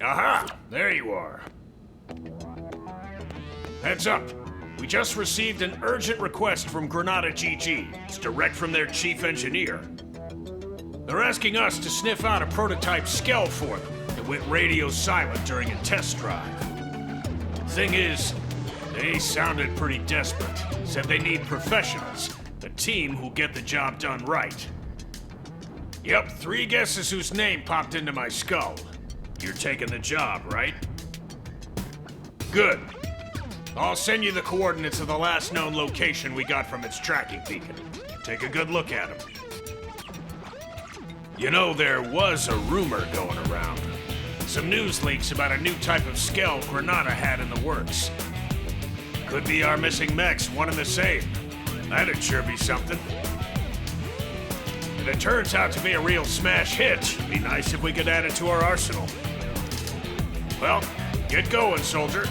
Aha! There you are. Heads up. We just received an urgent request from Granada GG. It's direct from their chief engineer. They're asking us to sniff out a prototype Skell for them that went radio silent during a test drive. Thing is, they sounded pretty desperate. Said they need professionals, a team who'll get the job done right. Yep, 3 guesses whose name popped into my skull. You're taking the job, right? Good. I'll send you the coordinates of the last known location we got from its tracking beacon. Take a good look at them. You know, there was a rumor going around. Some news leaks about a new type of Skell Granada had in the works. Could be our missing mechs, one and the same. That'd sure be something. If it turns out to be a real smash hit, it'd be nice if we could add it to our arsenal. Well, get going, soldier.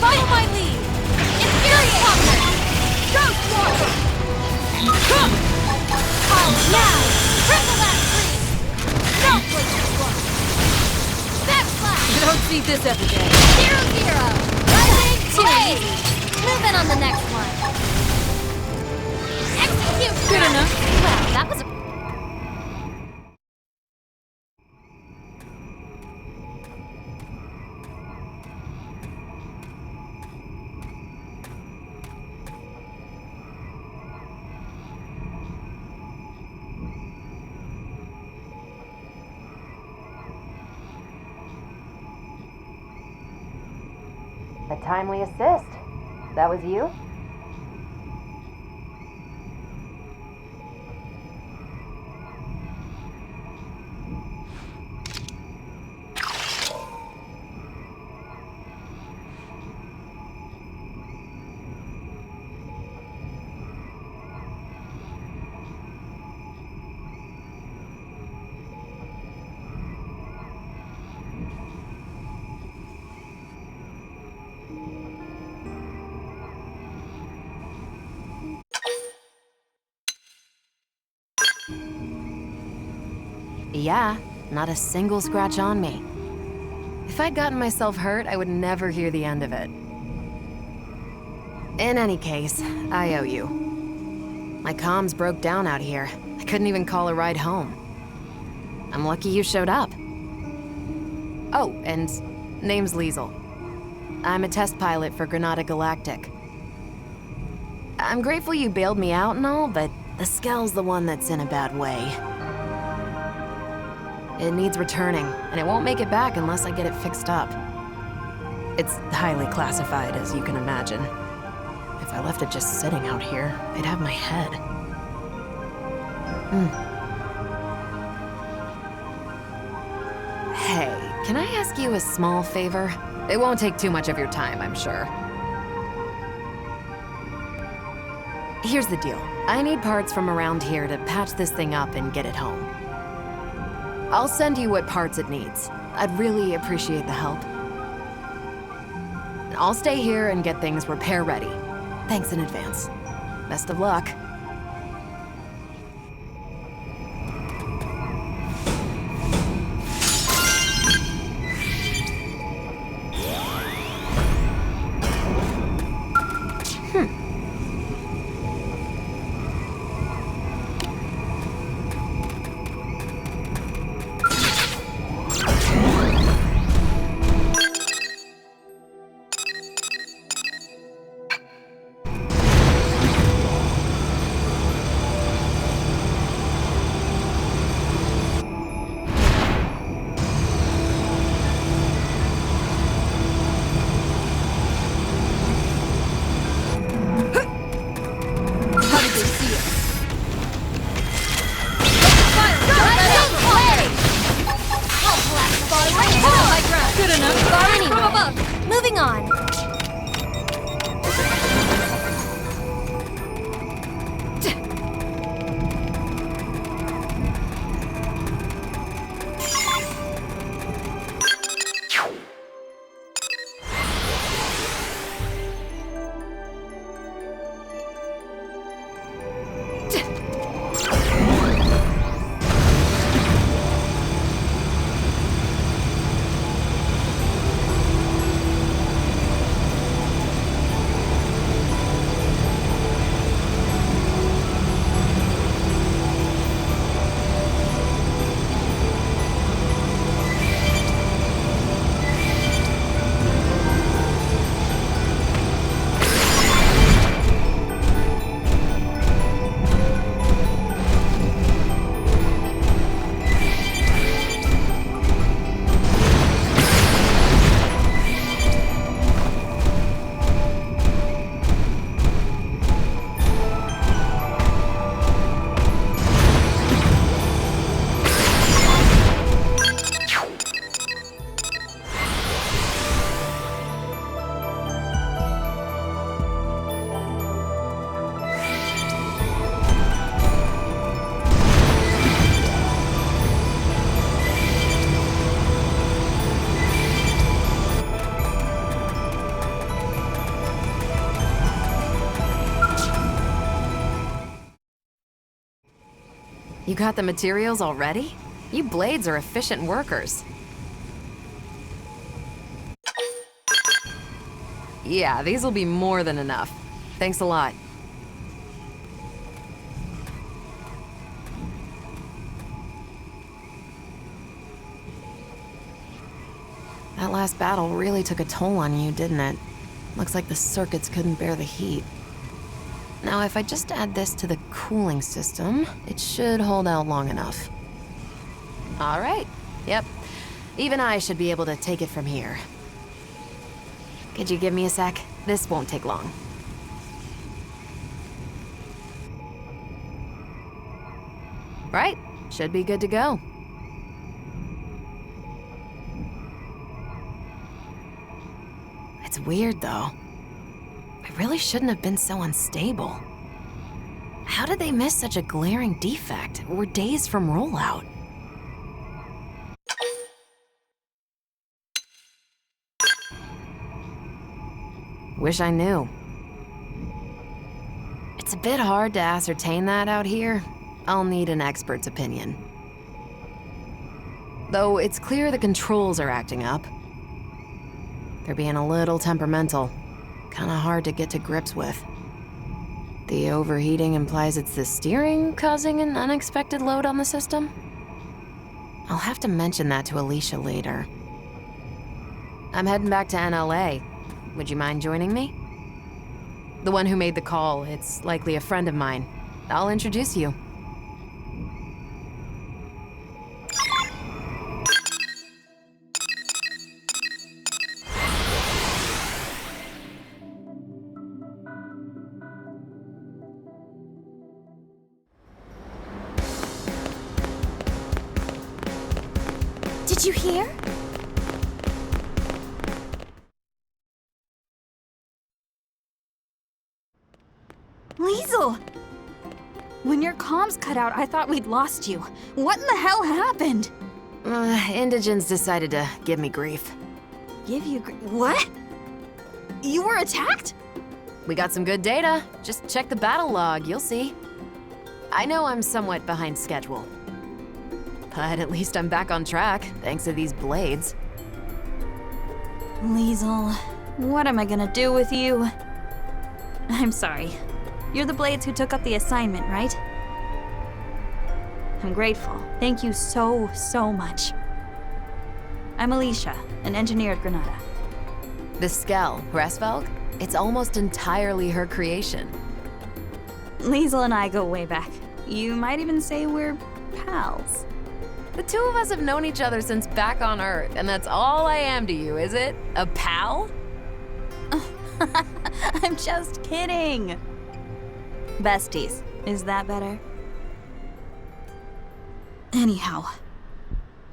Follow my lead! Infuriate! Ghost Warrior! Come! Now! Triple that screen! Self-placement one! Backslash! You don't see this every day. 0-0! Rising too easy! Move in on the next one! Execute! Good enough. Well, that was a... A timely assist. That was you? Yeah, not a single scratch on me. If I'd gotten myself hurt, I would never hear the end of it. In any case, I owe you. My comms broke down out here. I couldn't even call a ride home. I'm lucky you showed up. Oh, and name's Liesel. I'm a test pilot for Granada Galactic. I'm grateful you bailed me out and all, but the Skell's the one that's in a bad way. It needs returning, and it won't make it back unless I get it fixed up. It's highly classified, as you can imagine. If I left it just sitting out here, they'd have my head. Hey, can I ask you a small favor? It won't take too much of your time, I'm sure. Here's the deal. I need parts from around here to patch this thing up and get it home. I'll send you what parts it needs. I'd really appreciate the help. I'll stay here and get things repair ready. Thanks in advance. Best of luck. Moving on. You got the materials already? You blades are efficient workers. Yeah, these will be more than enough. Thanks a lot. That last battle really took a toll on you, didn't it? Looks like the circuits couldn't bear the heat. Now, if I just add this to the cooling system, it should hold out long enough. All right. Yep. Even I should be able to take it from here. Could you give me a sec? This won't take long. Right. Should be good to go. It's weird, though. I really shouldn't have been so unstable. How did they miss such a glaring defect? We're days from rollout. Wish I knew. It's a bit hard to ascertain that out here. I'll need an expert's opinion. Though it's clear the controls are acting up. They're being a little temperamental. Kinda hard to get to grips with. The overheating implies it's the steering causing an unexpected load on the system? I'll have to mention that to Alicia later. I'm heading back to NLA. Would you mind joining me? The one who made the call, it's likely a friend of mine. I'll introduce you. Did you hear? Liesel! When your comms cut out, I thought we'd lost you. What in the hell happened? Indigents decided to give me grief. Give you what? You were attacked? We got some good data. Just check the battle log, you'll see. I know I'm somewhat behind schedule. But at least I'm back on track, thanks to these blades. Liesel, what am I gonna do with you? I'm sorry. You're the Blades who took up the assignment, right? I'm grateful. Thank you so, so much. I'm Alicia, an engineer at Granada. The Skell, Resvelg, it's almost entirely her creation. Liesel and I go way back. You might even say we're pals. The two of us have known each other since back on Earth, and that's all I am to you, is it? A pal? I'm just kidding. Besties, is that better? Anyhow,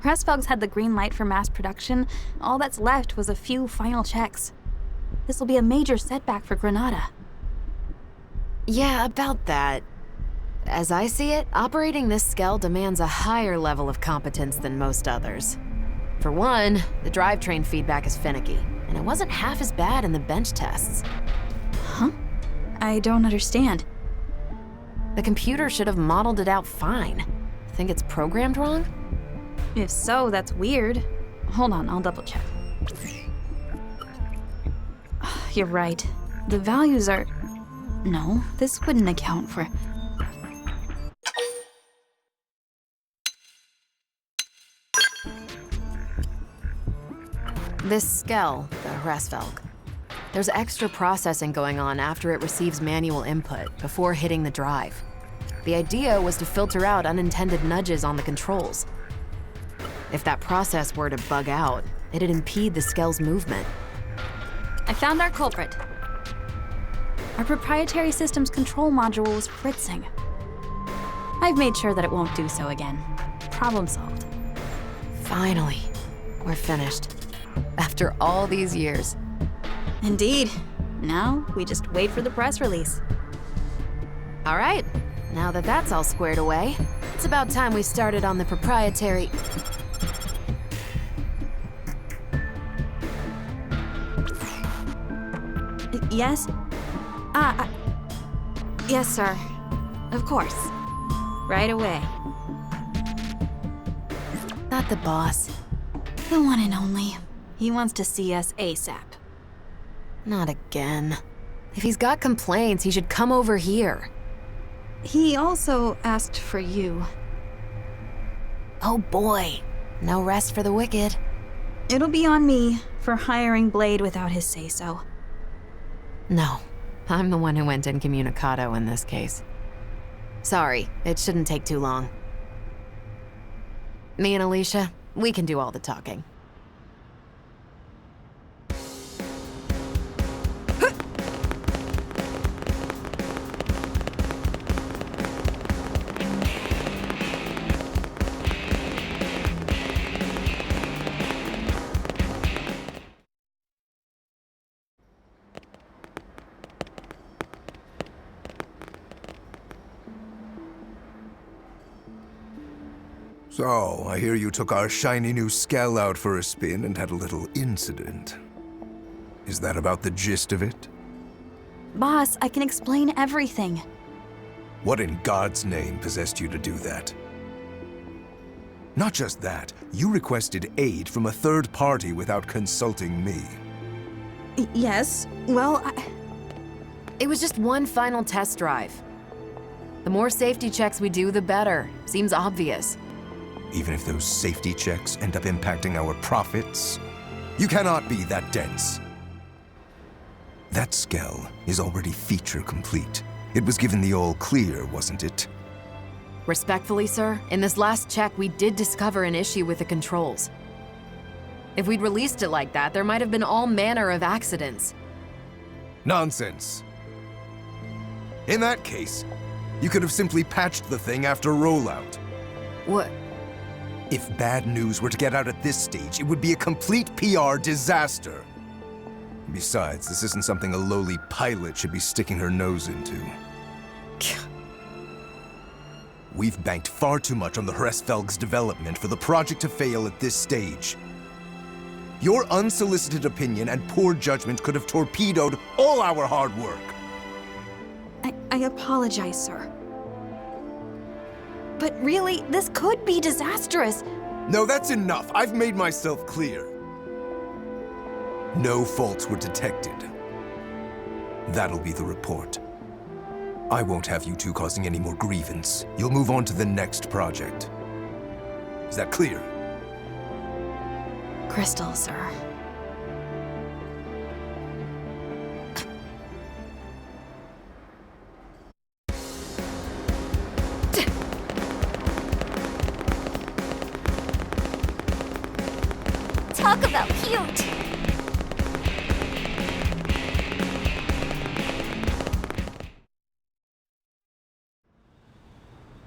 Resvelg's had the green light for mass production. All that's left was a few final checks. This will be a major setback for Granada. Yeah, about that. As I see it, operating this Skell demands a higher level of competence than most others. For one, the drivetrain feedback is finicky, and it wasn't half as bad in the bench tests. Huh? I don't understand. The computer should have modeled it out fine. Think it's programmed wrong? If so, that's weird. Hold on, I'll double check. You're right. The values are... No, this wouldn't account for... This Skell, the Resvelg. There's extra processing going on after it receives manual input before hitting the drive. The idea was to filter out unintended nudges on the controls. If that process were to bug out, it'd impede the Skell's movement. I found our culprit. Our proprietary systems control module was fritzing. I've made sure that it won't do so again. Problem solved. Finally, we're finished. After all these years. Indeed. Now, we just wait for the press release. All right, now that that's all squared away, it's about time we started on the proprietary... Yes? Yes, sir. Of course. Right away. Not the boss. The one and only. He wants to see us ASAP. Not again. If he's got complaints, he should come over here. He also asked for you. Oh boy, no rest for the wicked. It'll be on me for hiring Blade without his say-so. No, I'm the one who went incommunicado in this case. Sorry, it shouldn't take too long. Me and Alicia, we can do all the talking. So, I hear you took our shiny new Skell out for a spin and had a little incident. Is that about the gist of it? Boss, I can explain everything. What in God's name possessed you to do that? Not just that, you requested aid from a third party without consulting me. Yes, well, It was just one final test drive. The more safety checks we do, the better. Seems obvious. Even if those safety checks end up impacting our profits, you cannot be that dense. That Skell is already feature complete. It was given the all clear, wasn't it? Respectfully, sir, in this last check, we did discover an issue with the controls. If we'd released it like that, there might have been all manner of accidents. Nonsense. In that case, you could have simply patched the thing after rollout. What? If bad news were to get out at this stage, it would be a complete PR disaster. Besides, this isn't something a lowly pilot should be sticking her nose into. We've banked far too much on the Hresvelg's development for the project to fail at this stage. Your unsolicited opinion and poor judgment could have torpedoed all our hard work. I apologize, sir. But really, this could be disastrous. No, that's enough. I've made myself clear. No faults were detected. That'll be the report. I won't have you two causing any more grievance. You'll move on to the next project. Is that clear? Crystal, sir. Talk about cute!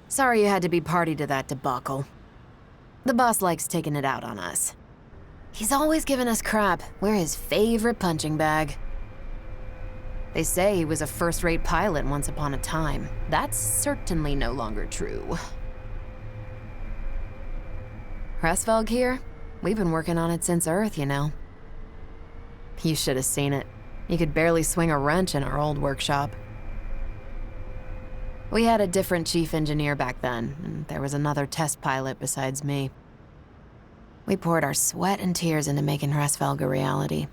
Sorry you had to be party to that debacle. The boss likes taking it out on us. He's always giving us crap. We're his favorite punching bag. They say he was a first-rate pilot once upon a time. That's certainly no longer true. Hresvelg here? We've been working on it since Earth, you know. You should have seen it. You could barely swing a wrench in our old workshop. We had a different chief engineer back then, and there was another test pilot besides me. We poured our sweat and tears into making Hresvelg a reality.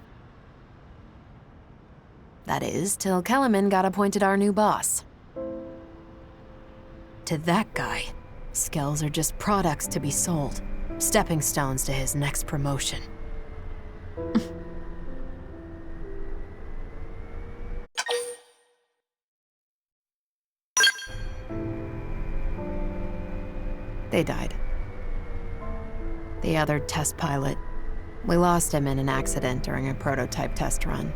That is, till Kellerman got appointed our new boss. To that guy, Skells are just products to be sold, stepping stones to his next promotion. They died. The other test pilot. We lost him in an accident during a prototype test run.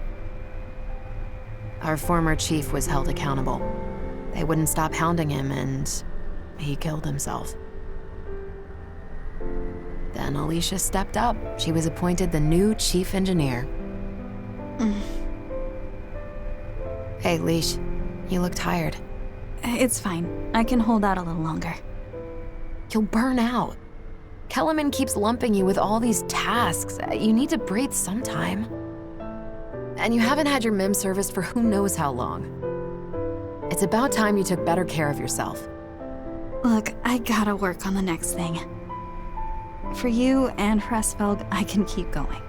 Our former chief was held accountable. They wouldn't stop hounding him, and he killed himself. Then Alicia stepped up. She was appointed the new chief engineer. Hey, Leash, you look tired. It's fine. I can hold out a little longer. You'll burn out. Kellerman keeps lumping you with all these tasks. You need to breathe sometime. And you haven't had your MIM serviced for who knows how long. It's about time you took better care of yourself. Look, I gotta work on the next thing. For you and Hresvelg, I can keep going.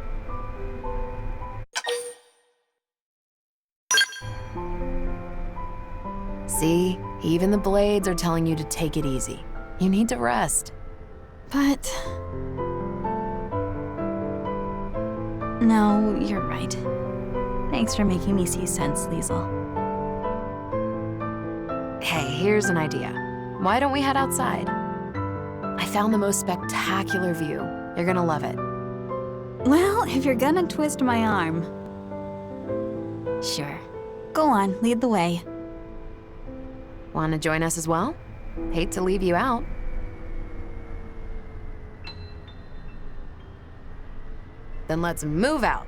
See? Even the blades are telling you to take it easy. You need to rest. But... no, you're right. Thanks for making me see sense, Liesel. Hey, here's an idea. Why don't we head outside? I found the most spectacular view. You're gonna love it. Well, if you're gonna twist my arm... sure. Go on, lead the way. Want to join us as well? Hate to leave you out. Then let's move out.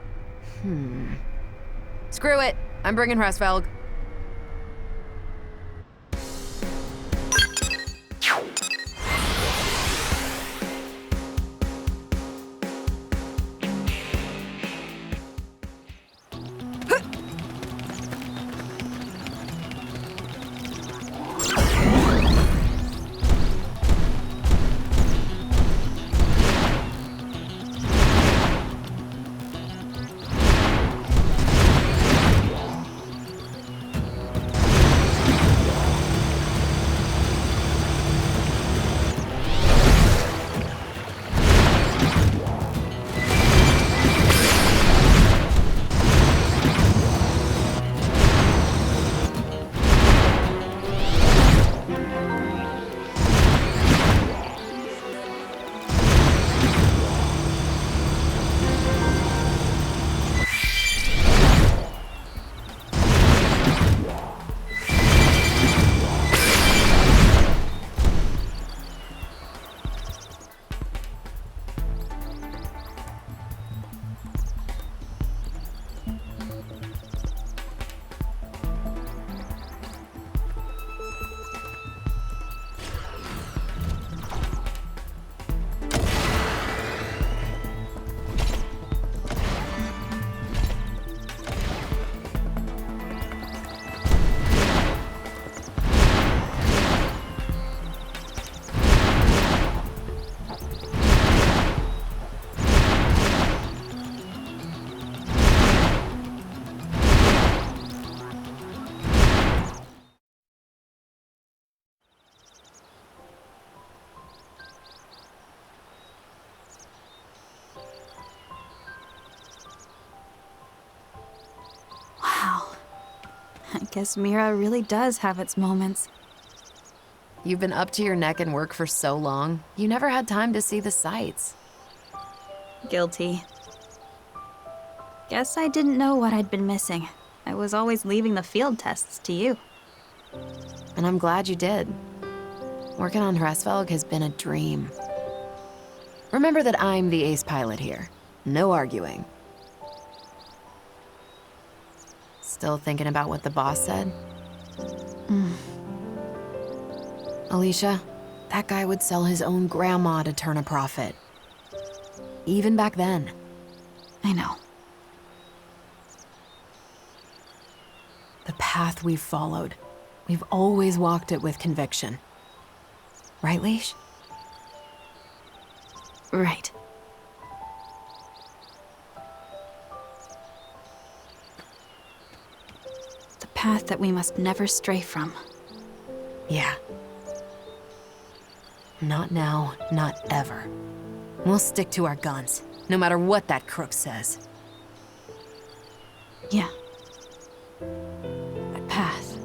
Screw it. I'm bringing Hresvelg. I guess Mira really does have its moments. You've been up to your neck in work for so long, you never had time to see the sights. Guilty. Guess I didn't know what I'd been missing. I was always leaving the field tests to you. And I'm glad you did. Working on Hresvelg has been a dream. Remember that I'm the ace pilot here. No arguing. Still thinking about what the boss said? Alicia, that guy would sell his own grandma to turn a profit. Even back then. I know. The path we've followed, we've always walked it with conviction. Right, Leash? Right. The path that we must never stray from. Yeah. Not now, not ever. We'll stick to our guns, no matter what that crook says. Yeah. A path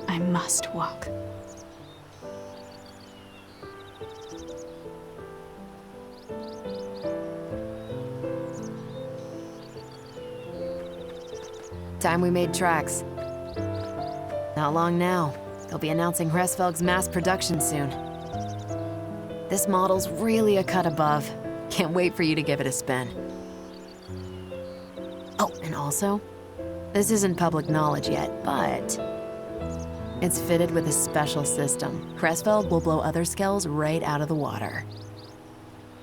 I must walk. Time we made tracks. Not long now. They'll be announcing Hresvelg's mass production soon. This model's really a cut above. Can't wait for you to give it a spin. Oh, and also, this isn't public knowledge yet, but it's fitted with a special system. Hresvelg will blow other Skells right out of the water.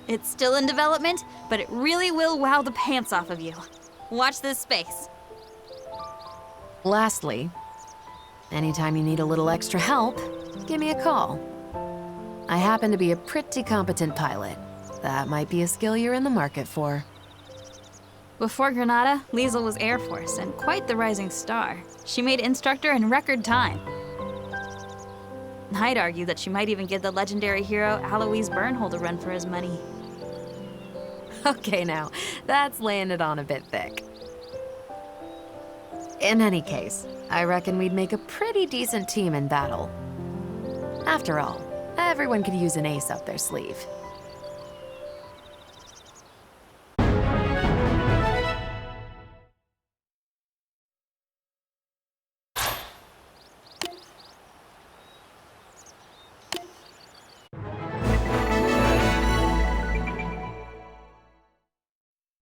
It's still in development, but it really will wow the pants off of you. Watch this space. Lastly, anytime you need a little extra help, give me a call. I happen to be a pretty competent pilot. That might be a skill you're in the market for. Before Granada, Liesel was Air Force and quite the rising star. She made instructor in record time. I'd argue that she might even give the legendary hero Alois Bernhold a run for his money. Okay now, that's laying it on a bit thick. In any case, I reckon we'd make a pretty decent team in battle. After all, everyone could use an ace up their sleeve.